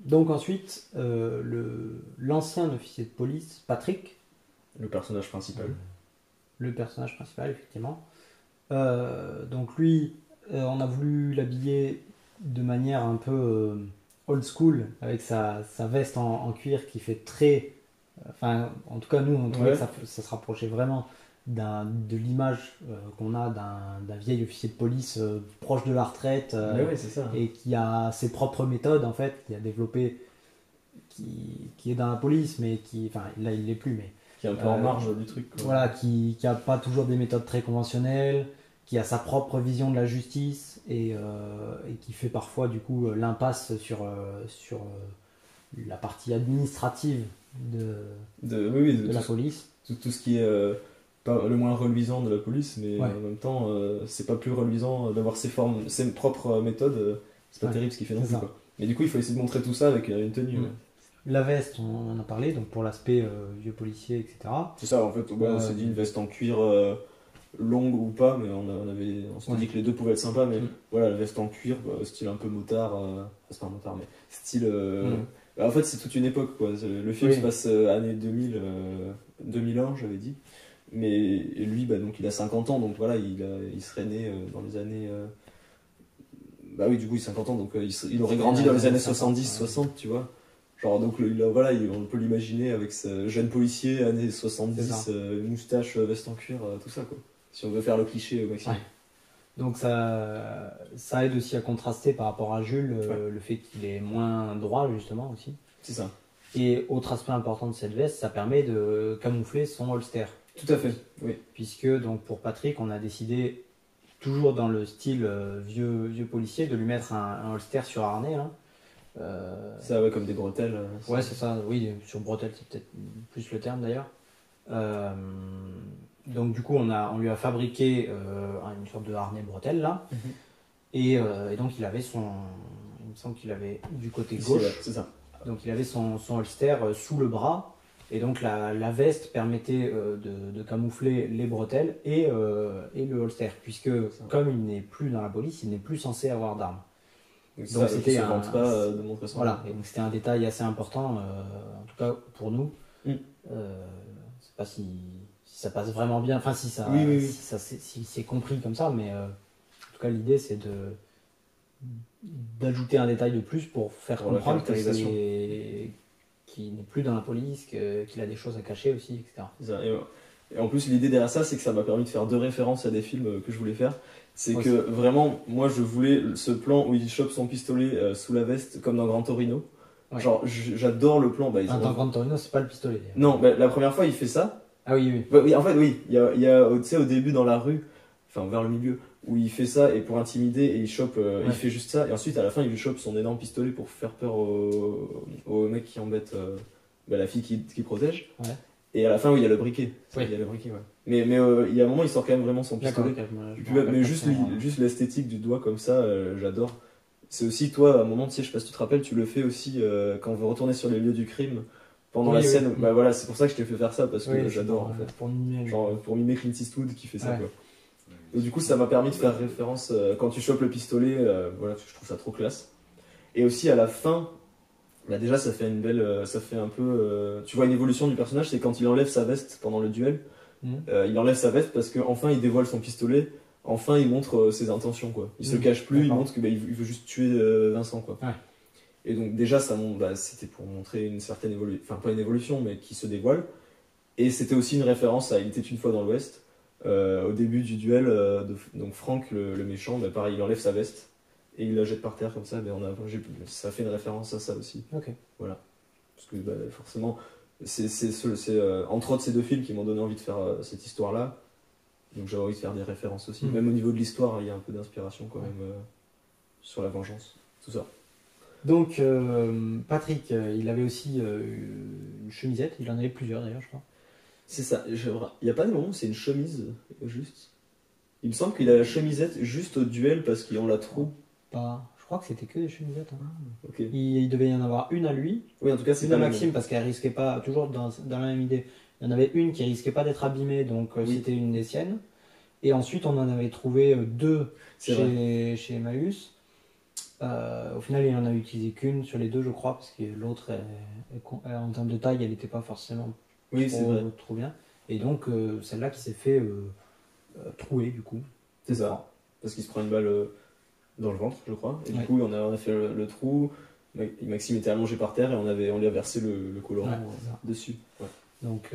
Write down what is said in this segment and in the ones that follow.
Donc ensuite, l'ancien officier de police, Patrick, Le personnage principal. le personnage principal, effectivement. Donc lui, on a voulu l'habiller de manière un peu old school, avec sa veste en cuir qui fait très... Enfin, en tout cas, nous, on trouvait Ouais. que ça se rapprochait vraiment de l'image qu'on a d'un vieil officier de police proche de la retraite Mais ouais, c'est ça. et qui a ses propres méthodes, en fait, qui a développé, qui est dans la police, mais qui... Enfin, là, il l'est plus, mais Qui est un peu en marge du truc. Quoi. voilà, qui a pas toujours des méthodes très conventionnelles, qui a sa propre vision de la justice et qui fait parfois du coup l'impasse sur la partie administrative Oui, de la police. tout ce qui est pas le moins reluisant de la police, mais Ouais. en même temps, c'est pas plus reluisant d'avoir ses propres méthodes. C'est pas Ouais, terrible ce qu'il fait non c'est plus. ça. Quoi. Mais du coup, il faut essayer de montrer tout ça avec une tenue. Mm. Ouais. La veste, on en a parlé, donc pour l'aspect vieux policier, etc. C'est ça, en fait, on s'est dit une veste en cuir longue ou pas, mais on s'était dit que les deux pouvaient être sympas, mais voilà, la veste en cuir, style un peu motard, c'est pas un motard, mais style. En fait, c'est toute une époque, quoi. Le film se passe année 2000, 2001, j'avais dit. Mais lui, donc il a 50 ans, donc voilà, il serait né dans les années. Bah oui, du coup, il a 50 ans, donc il aurait grandi dans les années 70, 60, tu vois. Genre, donc voilà, on peut l'imaginer avec ce jeune policier, années 70, moustache, veste en cuir, tout ça, quoi. Si on veut faire le cliché au maximum. Ouais. Donc ça aide aussi à contraster par rapport à Jules, le fait qu'il est moins droit, justement, aussi. C'est ça. Et autre aspect important de cette veste, ça permet de camoufler son holster. Tout à fait, oui. Puisque donc pour Patrick, on a décidé, toujours dans le style vieux policier, de lui mettre un holster sur harnais. Hein. Ça, ouais, comme des bretelles. Ouais, c'est ça, oui, sur bretelles, c'est peut-être plus le terme d'ailleurs. Donc du coup, on lui a fabriqué une sorte de harnais bretelle là. Et donc il avait il me semble qu'il avait du côté gauche. Ouais, c'est ça. Donc il avait son holster sous le bras. Et donc la veste permettait de camoufler les bretelles et le holster. Puisque comme il n'est plus dans la police, il n'est plus censé avoir d'armes. Donc c'était pas de montrer son voilà, et donc c'était un détail assez important, en tout cas pour nous. Je sais pas si ça passe vraiment bien, enfin si si c'est compris comme ça, mais en tout cas l'idée c'est d'ajouter un détail de plus pour faire comprendre qu'il n'est plus dans la police, qu'il a des choses à cacher aussi, etc. Et en plus l'idée derrière ça, c'est que ça m'a permis de faire deux références à des films que je voulais faire. C'est que vraiment, moi je voulais ce plan où il chope son pistolet sous la veste comme dans Gran Torino. Ouais. Genre j'adore le plan. Dans Gran Torino, c'est pas le pistolet. Non, la première fois il fait ça. Ah oui. Oui, en fait, oui. Il y a tu sais, au début dans la rue, enfin vers le milieu, où il fait ça et pour intimider et il chope, il fait juste ça. Et ensuite à la fin il lui chope son énorme pistolet pour faire peur au mec qui embête la fille qui protège. Ouais. Et à la fin, il y a le briquet. Il y a le briquet, ouais. Mais il y a un moment, il sort quand même vraiment son pistolet. Mais juste l'esthétique du doigt comme ça, j'adore. C'est aussi, toi, à un moment, tu sais, je sais pas si tu te rappelles, tu le fais aussi quand on veut retourner sur les lieux du crime. Pendant la scène, bah voilà, c'est pour ça que je t'ai fait faire ça, parce que j'adore en fait. Pour mimer Clint Eastwood qui fait ça, quoi. Et du coup, ça m'a permis de faire référence, quand tu chopes le pistolet, voilà, je trouve ça trop classe. Et aussi à la fin, bah déjà ça fait ça fait un peu, tu vois une évolution du personnage, c'est quand il enlève sa veste pendant le duel, il enlève sa veste parce qu'enfin il dévoile son pistolet, enfin il montre ses intentions, quoi. Il se cache plus, il montre que il veut juste tuer Vincent, quoi. Ouais. Et donc déjà c'était pour montrer une certaine évolution, enfin pas une évolution mais qui se dévoile, et c'était aussi une référence à Il était une fois dans l'Ouest, au début du duel, donc Franck le méchant, bah, pareil il enlève sa veste et il la jette par terre comme ça, mais ça fait une référence à ça aussi. Ok. Voilà. Parce que forcément, c'est entre autres ces deux films qui m'ont donné envie de faire cette histoire-là. Donc j'avais envie de faire des références aussi. Même au niveau de l'histoire, il y a un peu d'inspiration quand même sur la vengeance, tout ça. Donc Patrick, il avait aussi une chemisette, il en avait plusieurs d'ailleurs, je crois. C'est ça, il n'y a pas de moment où c'est une chemise, juste. Il me semble qu'il a la chemisette juste au duel parce qu'on la trouve. Je crois que c'était que des chemisettes. Hein. Okay. Il devait y en avoir une à lui. Oui, en tout cas, c'est une à Maxime parce qu'elle risquait pas, toujours dans la même idée. Il y en avait une qui risquait pas d'être abîmée, donc c'était une des siennes. Et ensuite, on en avait trouvé deux chez Emmaüs. Au final, il en a utilisé qu'une sur les deux, je crois, parce que l'autre, en termes de taille, elle n'était pas forcément Oui, c'est vrai. trop bien. Et donc, celle-là qui s'est fait trouer, du coup. C'est ça. Parce qu'il se prend une balle dans le ventre, je crois. Et du Ouais. coup, on a fait le trou. Maxime était allongé par terre et on lui a versé le colorant Ouais, c'est ça. dessus. Ouais. Donc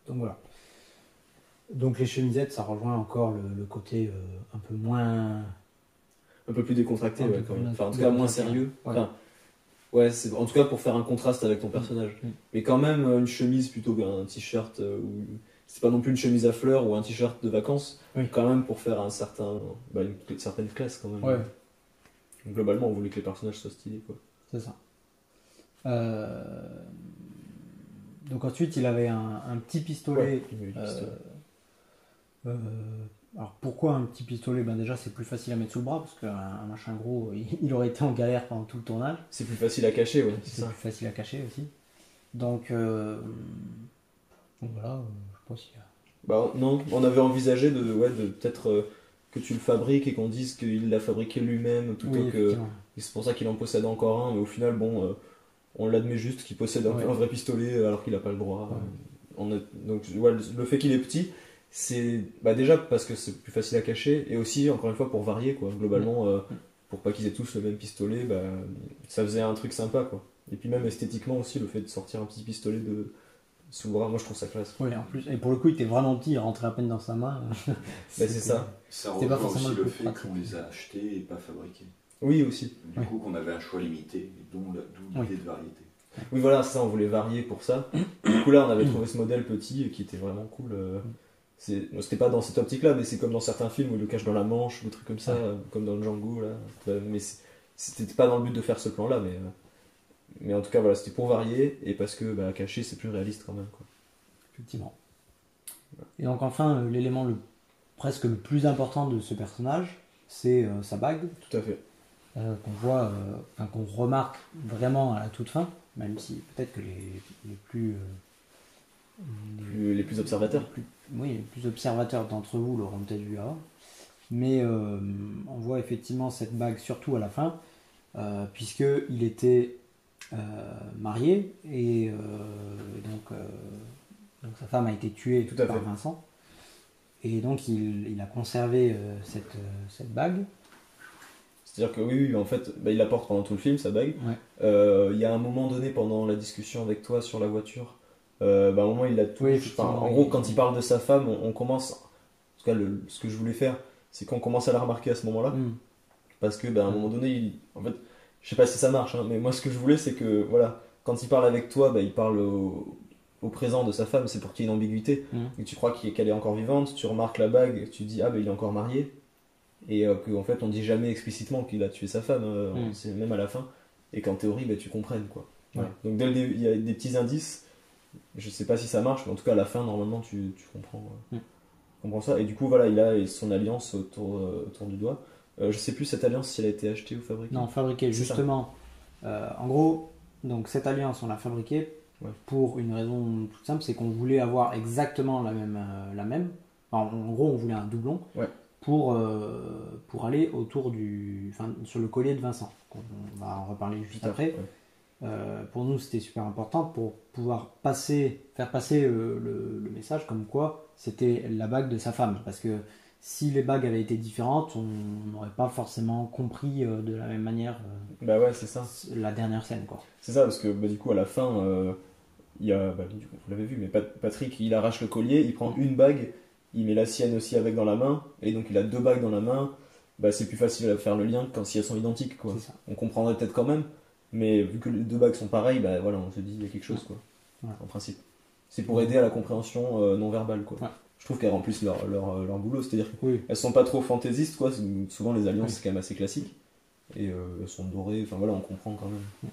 voilà. Donc les chemisettes, ça rejoint encore le côté un peu moins... Un peu plus décontracté, Un ouais, peu quand plus même. Enfin, en tout cas, moins décontracté, sérieux. ouais. Enfin, ouais, en tout cas pour faire un contraste avec ton personnage. Mm. Mais quand même, une chemise plutôt qu'un t-shirt. C'est pas non plus une chemise à fleurs ou un t-shirt de vacances. Oui. Quand même pour faire une certaine classe quand même. Ouais, Donc, globalement, on voulait que les personnages soient stylés, quoi. c'est ça. Donc ensuite, il avait un petit pistolet. Ouais, il y avait du pistolet. Alors pourquoi un petit pistolet? Ben déjà, c'est plus facile à mettre sous le bras, parce qu'un machin gros, il aurait été en galère pendant tout le tournage. C'est plus facile à cacher, ouais. C'est C'est ça. plus facile à cacher aussi. Donc voilà, je pense qu'il y a... Bah non, on avait envisagé de peut-être que tu le fabriques et qu'on dise qu'il l'a fabriqué lui-même plutôt Oui, que. effectivement. Et c'est pour ça qu'il en possède encore un, mais au final, bon, on l'admet juste qu'il possède Ouais. un vrai pistolet alors qu'il n'a pas le droit. Ouais. Donc ouais, le fait qu'il est petit, c'est déjà parce que c'est plus facile à cacher et aussi, encore une fois, pour varier, quoi. Globalement, pour pas qu'ils aient tous le même pistolet, bah, ça faisait un truc sympa, quoi. Et puis même esthétiquement aussi, le fait de sortir un petit pistolet sous le bras, moi je trouve ça classe. Oui, en plus, et pour le coup, il était vraiment petit, il rentrait à peine dans sa main. C'est ça. Ça C'était pas rejoint forcément aussi le le plus fait pratique. qu'on les a achetés et pas fabriqués. Oui, aussi. Du Oui. coup, qu'on avait un choix limité, et d'où l'idée de variété. Oui, voilà, c'est ça, on voulait varier pour ça. Du coup, là, on avait trouvé ce modèle petit qui était vraiment cool. C'était pas dans cette optique-là, mais c'est comme dans certains films où il le cache dans la manche ou des trucs comme ça, comme dans le Django. Là. Mais c'était pas dans le but de faire ce plan-là, mais en tout cas, voilà, c'était pour varier et parce que caché, c'est plus réaliste quand même, quoi. Effectivement. Et donc enfin, l'élément presque le plus important de ce personnage, c'est sa bague, Tout à fait. qu'on voit, qu'on remarque vraiment à la toute fin, même si peut-être que les plus... Les plus observateurs. Les plus observateurs d'entre vous l'auront peut-être vu avant. Mais on voit effectivement cette bague surtout à la fin, puisqu'il était marié et donc sa femme a été tuée Tout à par fait. Vincent. Et donc il a conservé cette bague. C'est-à-dire que oui, en fait, il la porte pendant tout le film, sa bague. Ouais. Il y a un moment donné pendant la discussion avec toi sur la voiture, à un moment il la touche. Oui, effectivement, en gros, quand il parle de sa femme, on commence. En tout cas, ce que je voulais faire, c'est qu'on commence à la remarquer à ce moment-là. Mm. Parce que, à un moment donné, en fait, je sais pas si ça marche, hein, mais moi ce que je voulais, c'est que, voilà, quand il parle avec toi, il parle au présent de sa femme, c'est pour qu'il y ait une ambiguïté. Mm. Et tu crois qu'elle est encore vivante, tu remarques la bague, tu dis, il est encore marié. Et qu'en fait, on dit jamais explicitement qu'il a tué sa femme, c'est même à la fin. Et qu'en théorie, tu comprennes, quoi. Voilà. Donc dès le début, il y a des petits indices. Je sais pas si ça marche, mais en tout cas, à la fin, normalement, tu comprends ça. Et du coup, voilà, il a son alliance autour du doigt. Je sais plus cette alliance si elle a été achetée ou fabriquée. Non, fabriquée, C'est justement. En gros, donc cette alliance, on l'a fabriquée pour une raison toute simple, c'est qu'on voulait avoir exactement la même. Enfin, en gros, on voulait un doublon pour aller sur le collier de Vincent. On va en reparler juste après. Pour nous, c'était super important pour pouvoir faire passer le message comme quoi c'était la bague de sa femme. Parce que si les bagues avaient été différentes, on n'aurait pas forcément compris de la même manière c'est ça. la dernière scène, quoi. C'est ça, parce que du coup, à la fin, il y a, du coup, vous l'avez vu, mais Patrick, il arrache le collier, il prend une bague, il met la sienne aussi avec dans la main, et donc il a deux bagues dans la main. C'est plus facile à faire le lien quand si elles sont identiques, quoi. C'est ça. On comprendrait peut-être quand même, mais vu que les deux bagues sont pareilles, voilà, on se dit il y a quelque chose, quoi. Ouais. En principe. C'est pour aider à la compréhension non verbale, quoi. Ouais. Je trouve qu'elles remplissent leur boulot, c'est-à-dire Oui. qu'elles sont pas trop fantaisistes, quoi. Souvent les alliances, Oui. c'est quand même assez classique. Et elles sont dorées, enfin voilà, on comprend quand même.